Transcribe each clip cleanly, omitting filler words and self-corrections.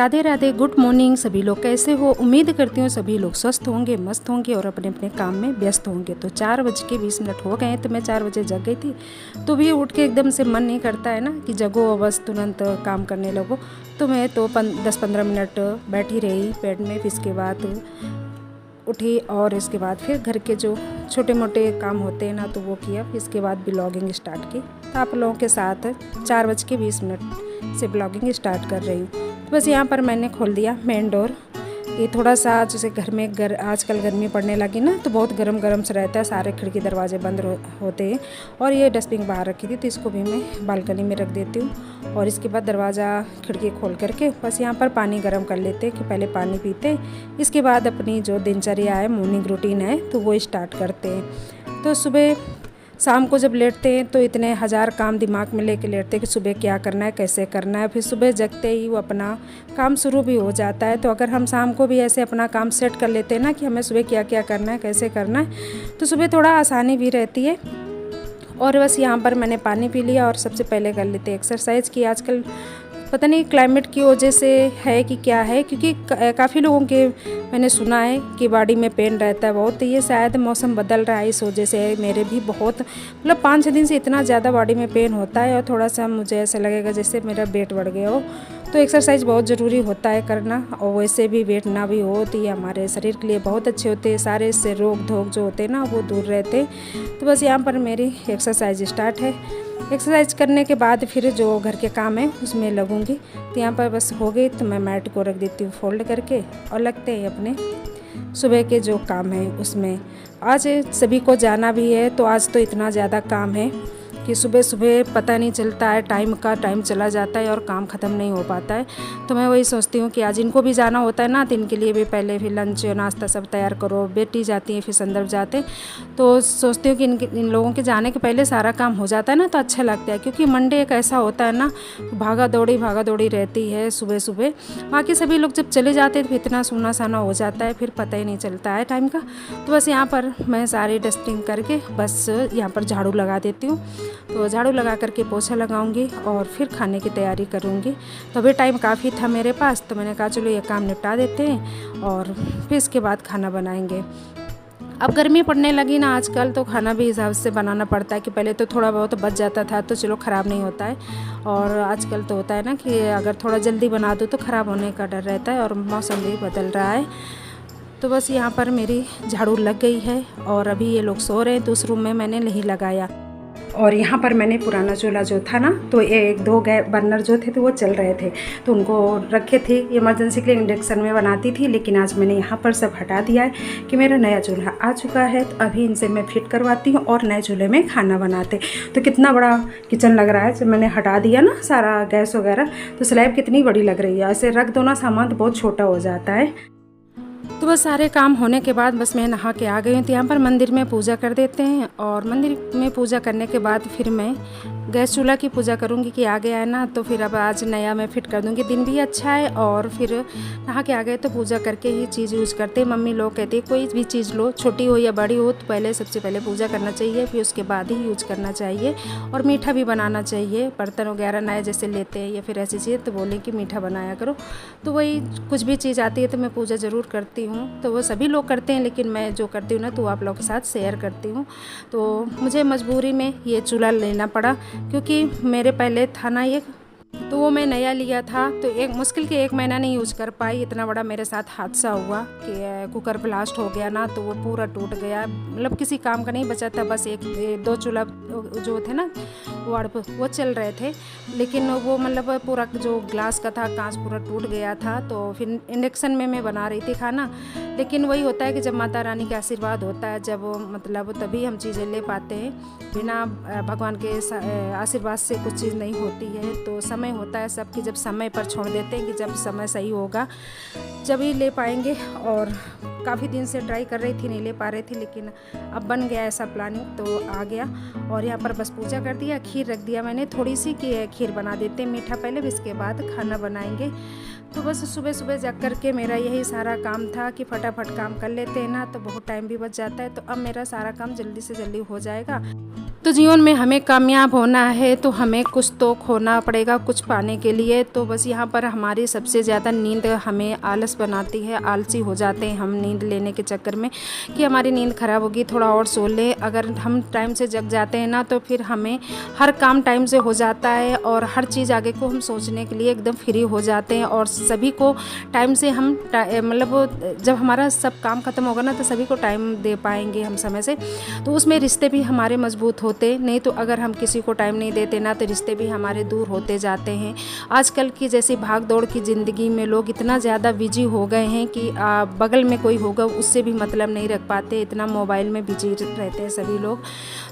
Radhe Radhe, good morning. सभी लोग कैसे हो? उम्मीद करती हूँ सभी लोग स्वस्थ होंगे, मस्त होंगे और अपने अपने काम में व्यस्त होंगे। तो 4:20 हो गए हैं, तो मैं 4 बजे जग गई थी। तो भी उठ के एकदम से मन नहीं करता है ना कि जगो और बस तुरंत काम करने लगो। तो मैं तो 10-15 मिनट बैठी रही बेड में। फिर इसके बाद उठी और इसके बाद फिर घर के जो छोटे मोटे काम होते हैं ना तो वो किया। फिर इसके बाद ब्लॉगिंग स्टार्ट की। तो आप लोगों के साथ 4:20 से ब्लॉगिंग स्टार्ट कर रही हूँ। तो बस यहाँ पर मैंने खोल दिया मेन डोर। ये थोड़ा सा जैसे घर में आजकल गर्मी पड़ने लगी ना तो बहुत गरम गरम सा रहता है, सारे खिड़की दरवाजे बंद होते हैं। और ये डस्टबिन बाहर रखी थी तो इसको भी मैं बालकनी में रख देती हूँ। और इसके बाद दरवाज़ा खिड़की खोल करके बस यहाँ पर पानी गर्म कर लेते कि पहले पानी पीते, इसके बाद अपनी जो दिनचर्या है, मॉर्निंग रूटीन है तो वो स्टार्ट करते हैं। तो सुबह शाम को जब लेटते हैं तो इतने हज़ार काम दिमाग में लेके लेटते हैं कि सुबह क्या करना है, कैसे करना है। फिर सुबह जगते ही वो अपना काम शुरू भी हो जाता है। तो अगर हम शाम को भी ऐसे अपना काम सेट कर लेते हैं ना कि हमें सुबह क्या क्या करना है, कैसे करना है, तो सुबह थोड़ा आसानी भी रहती है। और बस यहाँ पर मैंने पानी पी लिया और सबसे पहले कर लेते एक्सरसाइज की। आजकल पता नहीं क्लाइमेट की वजह से है कि क्या है, क्योंकि काफ़ी लोगों के मैंने सुना है कि बॉडी में पेन रहता है बहुत। तो ये शायद मौसम बदल रहा है इस वजह से। मेरे भी बहुत मतलब 5-6 दिन से इतना ज़्यादा बॉडी में पेन होता है और थोड़ा सा मुझे ऐसा लगेगा जैसे मेरा वेट बढ़ गया हो। तो एक्सरसाइज बहुत ज़रूरी होता है करना। और वैसे भी वेट ना भी हो तो ये हमारे शरीर के लिए बहुत अच्छे होते हैं। सारे इससे रोग धोग जो होते हैं ना वो दूर रहते हैं। तो बस यहाँ पर मेरी एक्सरसाइज स्टार्ट है। एक्सरसाइज करने के बाद फिर जो घर के काम है उसमें लगूंगी। तो यहाँ पर बस हो गई तो मैं मैट को रख देती हूँ फोल्ड करके और लगते हैं अपने सुबह के जो काम है उसमें। आज सभी को जाना भी है तो आज तो इतना ज़्यादा काम है कि सुबह सुबह पता नहीं चलता है, टाइम चला जाता है और काम ख़त्म नहीं हो पाता है। तो मैं वही सोचती हूँ कि आज इनको भी जाना होता है ना तो इनके लिए भी पहले फिर लंच नाश्ता सब तैयार करो। बेटी जाती है फिर संदर्भ जाते, तो सोचती हूँ कि इन लोगों के जाने के पहले सारा काम हो जाता है ना तो अच्छा लगता है। क्योंकि मंडे एक ऐसा होता है ना, भागा दौड़ी रहती है सुबह सुबह। बाकी सभी लोग जब चले जाते हैं तो इतना सूना साना हो जाता है, फिर पता ही नहीं चलता है टाइम का। तो बस यहाँ पर मैं सारी डस्टिंग करके बस यहाँ पर झाड़ू लगा देती हूँ। तो झाड़ू लगा करके पोछा लगाऊंगी और फिर खाने की तैयारी करूंगी। तो अभी टाइम काफ़ी था मेरे पास तो मैंने कहा चलो ये काम निपटा देते हैं और फिर इसके बाद खाना बनाएंगे। अब गर्मी पड़ने लगी ना आजकल तो खाना भी हिसाब से बनाना पड़ता है कि पहले तो थोड़ा बहुत बच जाता था तो चलो ख़राब नहीं होता है। और आजकल तो होता है ना कि अगर थोड़ा जल्दी बना दो तो ख़राब होने का डर रहता है और मौसम भी बदल रहा है। तो बस यहाँ पर मेरी झाड़ू लग गई है और अभी ये लोग सो रहे हैं तो उस रूम में मैंने नहीं लगाया। और यहाँ पर मैंने पुराना चूल्हा जो था ना तो 1-2 गैस बर्नर जो थे तो वो चल रहे थे तो उनको रखे थे इमरजेंसी के लिए। इंडक्शन में बनाती थी लेकिन आज मैंने यहाँ पर सब हटा दिया है कि मेरा नया चूल्हा आ चुका है। तो अभी इनसे मैं फिट करवाती हूँ और नए चूल्हे में खाना बनाते। तो कितना बड़ा किचन लग रहा है जब मैंने हटा दिया ना सारा गैस वगैरह। तो स्लैब कितनी बड़ी लग रही है, ऐसे रख दो ना सामान तो बहुत छोटा हो जाता है। तो बस सारे काम होने के बाद बस मैं नहा के आ गई हूँ। तो यहाँ पर मंदिर में पूजा कर देते हैं और मंदिर में पूजा करने के बाद फिर मैं गैस चूल्हा की पूजा करूँगी कि आ गया है ना तो फिर अब आज नया मैं फिट कर दूँगी। दिन भी अच्छा है और फिर नहा के आ गए तो पूजा करके ही चीज़ यूज़ करते हैं। मम्मी लोग कहते हैं कोई भी चीज़ लो, छोटी हो या बड़ी हो, तो पहले सबसे पहले पूजा करना चाहिए फिर उसके बाद ही यूज करना चाहिए। और मीठा भी बनाना चाहिए। बर्तन वगैरह नए जैसे लेते हैं या फिर ऐसी चीज़ तो बोलें कि मीठा बनाया करो। तो वही कुछ भी चीज़ आती है तो मैं पूजा ज़रूर करती हूँ। तो वो सभी लोग करते हैं लेकिन मैं जो करती हूँ ना तो आप लोगों के साथ शेयर करती हूँ। तो मुझे मजबूरी में ये चूल्हा लेना पड़ा क्योंकि मेरे पहले था ना एक, तो वो मैं नया लिया था तो एक मुश्किल के 1 महीना नहीं यूज कर पाई। इतना बड़ा मेरे साथ हादसा हुआ कि कुकर ब्लास्ट हो गया ना तो वो पूरा टूट गया। मतलब किसी काम का नहीं बचा था, बस 1-2 चूल्हा जो थे ना वो चल रहे थे लेकिन वो मतलब पूरा जो ग्लास का था कांच पूरा टूट गया था। तो फिर इंडक्शन में मैं बना रही थी खाना। लेकिन वही होता है कि जब माता रानी का आशीर्वाद होता है जब मतलब तभी हम चीज़ें ले पाते हैं। बिना भगवान के आशीर्वाद से कुछ चीज़ नहीं होती है। तो समय होता है सबकी, जब समय पर छोड़ देते हैं कि जब समय सही होगा जब ही ले पाएंगे। और काफ़ी दिन से ट्राई कर रही थी, नहीं ले पा रही थी लेकिन अब बन गया ऐसा प्लानिंग तो आ गया। और यहाँ पर बस पूजा कर दिया, खीर रख दिया मैंने थोड़ी सी कि खीर बना देते हैं मीठा पहले, फिर इसके बाद खाना बनाएंगे। तो बस सुबह सुबह जग करके मेरा यही सारा काम था कि फटाफट काम कर लेते हैं ना तो बहुत टाइम भी बच जाता है। तो अब मेरा सारा काम जल्दी से जल्दी हो जाएगा। तो जीवन में हमें कामयाब होना है तो हमें कुछ तो खोना पड़ेगा कुछ पाने के लिए। तो बस यहाँ पर हमारी सबसे ज़्यादा नींद हमें आलस बनाती है, आलसी हो जाते हैं हम नींद लेने के चक्कर में कि हमारी नींद ख़राब होगी, थोड़ा और सो लें। अगर हम टाइम से जग जाते हैं ना तो फिर हमें हर काम टाइम से हो जाता है और हर चीज़ आगे को हम सोचने के लिए एकदम फ्री हो जाते हैं और सभी को टाइम से हम मतलब जब हमारा सब काम ख़त्म होगा ना तो सभी को टाइम दे पाएंगे हम समय से, तो उसमें रिश्ते भी हमारे मजबूत होते। नहीं तो अगर हम किसी को टाइम नहीं देते ना तो रिश्ते भी हमारे दूर होते जाते हैं। आजकल की जैसी भाग दौड़ की ज़िंदगी में लोग इतना ज़्यादा बिजी हो गए हैं कि बगल में कोई होगा उससे भी मतलब नहीं रख पाते, इतना मोबाइल में बिजी रहते हैं सभी लोग।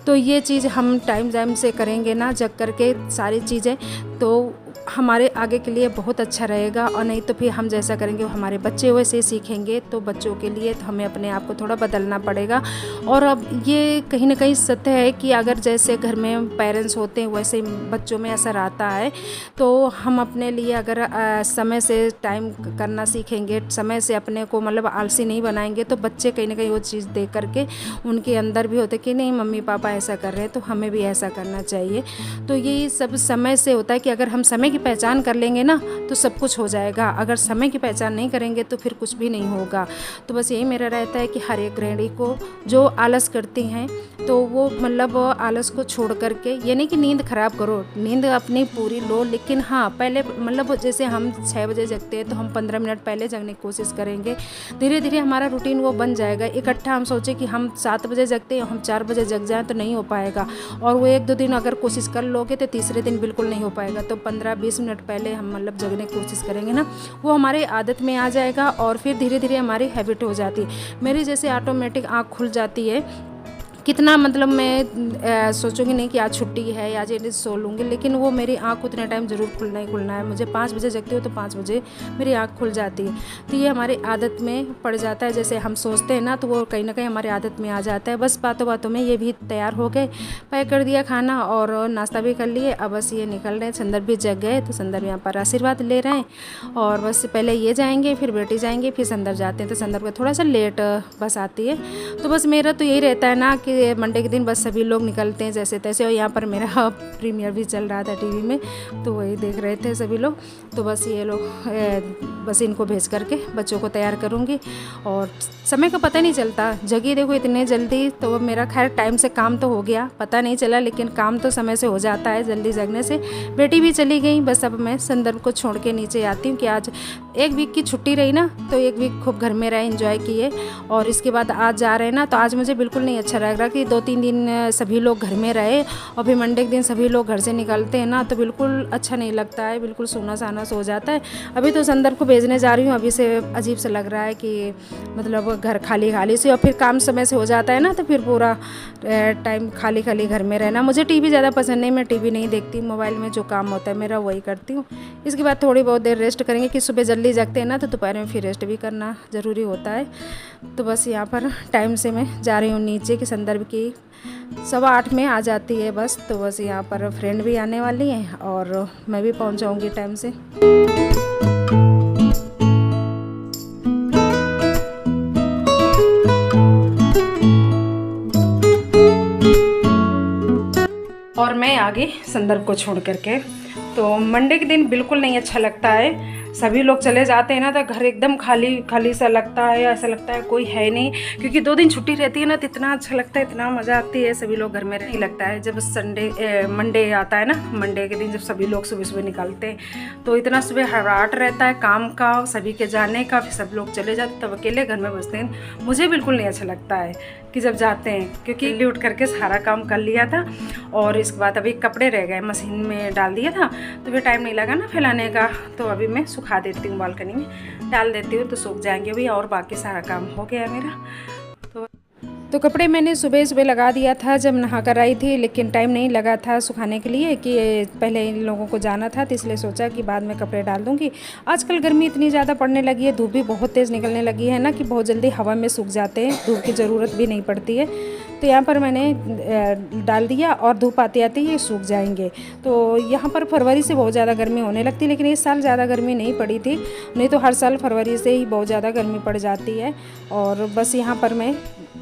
तो ये चीज़ हम टाइम से करेंगे ना जग करके सारी चीज़ें तो हमारे आगे के लिए बहुत अच्छा रहेगा। और नहीं तो फिर हम जैसा करेंगे हमारे बच्चे वैसे सीखेंगे। तो बच्चों के लिए तो हमें अपने आप को थोड़ा बदलना पड़ेगा। और अब ये कहीं ना कहीं सत्य है कि अगर जैसे घर में पेरेंट्स होते हैं वैसे बच्चों में असर आता है। तो हम अपने लिए अगर समय से टाइम करना सीखेंगे, समय से अपने को मतलब आलसी नहीं बनाएंगे तो बच्चे कहीं ना कहीं वो चीज़ देख करके उनके अंदर भी होते कि नहीं मम्मी पापा ऐसा कर रहे हैं तो हमें भी ऐसा करना चाहिए। तो यही सब समय से होता है कि अगर हम समय की पहचान कर लेंगे ना तो सब कुछ हो जाएगा। अगर समय की पहचान नहीं करेंगे तो फिर कुछ भी नहीं होगा। तो बस यही मेरा रहता है कि हर एक गृहिणी को जो आलस करती हैं तो वो मतलब आलस को छोड़ करके, ये नहीं कि नींद ख़राब करो, नींद अपनी पूरी लो, लेकिन हाँ पहले मतलब जैसे हम 6 बजे जगते हैं तो हम 15 मिनट पहले जगने की कोशिश करेंगे। धीरे धीरे हमारा रूटीन वो बन जाएगा। इकट्ठा हम सोचे कि हम 7 बजे जगते हैं हम 4 बजे जग जाएँ तो नहीं हो पाएगा। और वो 1-2 दिन अगर कोशिश कर लोगे तो तीसरे दिन बिल्कुल नहीं हो पाएगा। तो 15-20 मिनट पहले हम मतलब जगने की कोशिश करेंगे ना, वो हमारी आदत में आ जाएगा और फिर धीरे धीरे हमारी हैबिट हो जाती है। मेरी जैसे ऑटोमेटिक आँख खुल जाती है। कितना मतलब मैं सोचूंगी नहीं कि आज छुट्टी है आज ये सो लूँगी, लेकिन वो मेरी आँख उतने टाइम ज़रूर खुलना ही खुलना है। मुझे 5 बजे जगती हूँ तो 5 बजे मेरी आँख खुल जाती है। तो ये हमारी आदत में पड़ जाता है। जैसे हम सोचते हैं ना तो वो कहीं ना कहीं हमारी आदत में आ जाता है। बस बातों बातों में ये भी तैयार हो गए, पैक कर दिया खाना और नाश्ता भी कर लिए। अब बस ये निकल रहे हैं। संदर्भ भी जग गए तो संदर्भ यहाँ पर आशीर्वाद ले रहे हैं और बस पहले ये जाएंगे फिर बेटी जाएंगे फिर संदर्भ जाते हैं। तो संदर्भ का थोड़ा सा लेट बस आती है। तो बस मेरा तो यही रहता है ना कि मंडे के दिन बस सभी लोग निकलते हैं जैसे तैसे। और यहाँ पर मेरा प्रीमियर भी चल रहा था टीवी में तो वही देख रहे थे सभी लोग। तो बस ये लोग बस इनको भेज करके बच्चों को तैयार करूँगी और समय का पता नहीं चलता। जगी देखो इतने जल्दी, तो वो मेरा खैर टाइम से काम तो हो गया, पता नहीं चला, लेकिन काम तो समय से हो जाता है जल्दी जगने से। बेटी भी चली गई। बस अब मैं संदर्भ को छोड़ के नीचे आती हूँ कि आज 1 वीक की छुट्टी रही ना तो 1 वीक खूब घर में रहे, एंजॉय किए। और इसके बाद आज जा रहे हैं ना तो आज मुझे बिल्कुल नहीं अच्छा लग रहा कि 2-3 दिन सभी लोग घर में रहे और फिर मंडे के दिन सभी लोग घर से निकलते हैं ना तो बिल्कुल अच्छा नहीं लगता है, बिल्कुल सोना साना सो जाता है। अभी तो संदर्भ को भेजने जा रही हूँ, अभी से अजीब सा लग रहा है कि मतलब घर खाली खाली से, और फिर काम समय से हो जाता है ना तो फिर पूरा टाइम खाली खाली घर में रहना। मुझे टीवी ज़्यादा पसंद नहीं, मैं टीवी नहीं देखती, मोबाइल में जो काम होता है मेरा वही करती हूँ। इसके बाद थोड़ी बहुत देर रेस्ट करेंगे कि सुबह जल्दी जगते हैं ना तो दोपहर में फिर रेस्ट भी करना ज़रूरी होता है। तो बस यहाँ पर टाइम से मैं जा रही हूँ नीचे कि संदर्भ की 7:15 में आ जाती है बस। तो बस यहाँ पर फ्रेंड भी आने वाली हैं और मैं भी पहुँच जाऊँगी टाइम से। और मैं आगे संदर्भ को छोड़ करके। तो मंडे के दिन बिल्कुल नहीं अच्छा लगता है। सभी लोग चले जाते हैं ना तो घर एकदम खाली खाली सा लगता है, ऐसा लगता है कोई है नहीं। क्योंकि 2 दिन छुट्टी रहती है ना तो इतना अच्छा लगता है, इतना मज़ा आती है, सभी लोग घर में नहीं लगता है। जब मंडे आता है ना, मंडे के दिन जब सभी लोग सुबह सुबह निकलते हैं तो इतना सुबह हड़ाहट रहता है काम का, सभी के जाने का, फिर सब लोग चले जाते तब अकेले घर में बसते हैं। मुझे बिल्कुल नहीं अच्छा लगता है कि जब जाते हैं, क्योंकि जल्दी उठ करके सारा काम कर लिया था और इसके बाद अभी कपड़े रह गए, मशीन में डाल दिया था तो फिर टाइम नहीं लगा ना फैलाने का। तो अभी मैं सुखा देती हूँ, बालकनी में डाल देती हूँ तो सूख जाएंगे अभी, और बाकी सारा काम हो गया मेरा। तो कपड़े मैंने सुबह सुबह लगा दिया था जब नहा कर आई थी, लेकिन टाइम नहीं लगा था सुखाने के लिए कि पहले इन लोगों को जाना था, तो इसलिए सोचा कि बाद में कपड़े डाल दूँगी। आजकल गर्मी इतनी ज़्यादा पड़ने लगी है, धूप भी बहुत तेज़ निकलने लगी है ना कि बहुत जल्दी हवा में सूख जाते हैं, धूप की ज़रूरत भी नहीं पड़ती है। तो यहाँ पर मैंने डाल दिया और धूप आते आते ये सूख जाएंगे। तो यहाँ पर फरवरी से बहुत ज़्यादा गर्मी होने लगती है, लेकिन इस साल ज़्यादा गर्मी नहीं पड़ी थी, नहीं तो हर साल फरवरी से ही बहुत ज़्यादा गर्मी पड़ जाती है। और बस यहाँ पर मैं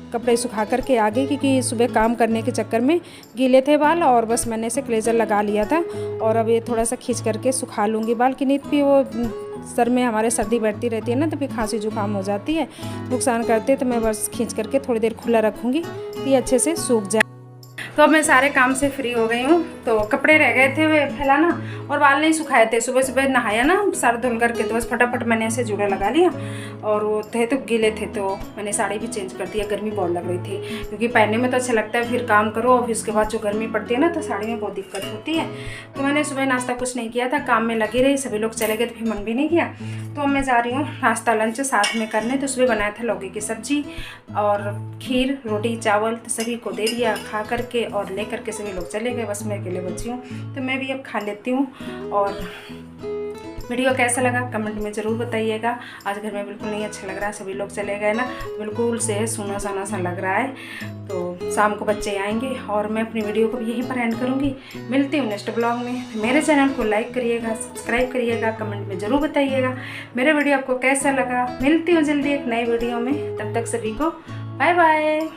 कपड़े सुखा करके आ गई, क्योंकि सुबह काम करने के चक्कर में गीले थे बाल, और बस मैंने इसे क्लेजर लगा लिया था। और अब ये थोड़ा सा खींच करके सुखा लूँगी बाल, कि नहीं भी वो सर में हमारे सर्दी बैठती रहती है ना, तो फिर खांसी जुकाम हो जाती है, नुकसान करते हैं। तो मैं बस खींच करके थोड़ी देर खुला रखूँगी तो ये अच्छे से सूख जाए। तो अब मैं सारे काम से फ्री हो गई हूँ। तो कपड़े रह गए थे वे फैलाना, और बाल नहीं सुखाए थे। सुबह सुबह नहाया ना सर धुल करके, तो बस फटाफट मैंने ऐसे जुड़ा लगा लिया, और वो थे तो गीले थे, तो मैंने साड़ी भी चेंज कर दिया। गर्मी बहुत लग रही थी, क्योंकि पहनने में तो अच्छा लगता है, फिर काम करो और फिर उसके बाद जो गर्मी पड़ती है ना, तो साड़ी में बहुत दिक्कत होती है। तो मैंने सुबह नाश्ता कुछ नहीं किया था, काम में लगी रही, सभी लोग चले गए तो फिर मन भी नहीं किया। तो अब मैं जा रही हूँ नाश्ता लंच साथ में करने। तो सुबह बनाया था लौकी की सब्जी और खीर, रोटी, चावल, तो सभी को दे दिया खा करके, और ले करके सभी लोग चले गए, बस मैं अकेले बची हूँ। तो मैं भी अब खा लेती हूँ। और वीडियो कैसा लगा कमेंट में ज़रूर बताइएगा। आज घर में बिल्कुल नहीं अच्छा लग रहा है, सभी लोग चले गए ना, बिल्कुल से सुना साना सा लग रहा है। तो शाम को बच्चे आएंगे, और मैं अपनी वीडियो को भी यहीं पर एंड करूँगी। मिलती हूँ नेक्स्ट ब्लॉग में। मेरे चैनल को लाइक करिएगा, सब्सक्राइब करिएगा, कमेंट में ज़रूर बताइएगा मेरा वीडियो आपको कैसा लगा। मिलती हूँ जल्दी एक नई वीडियो में, तब तक सभी को बाय बाय।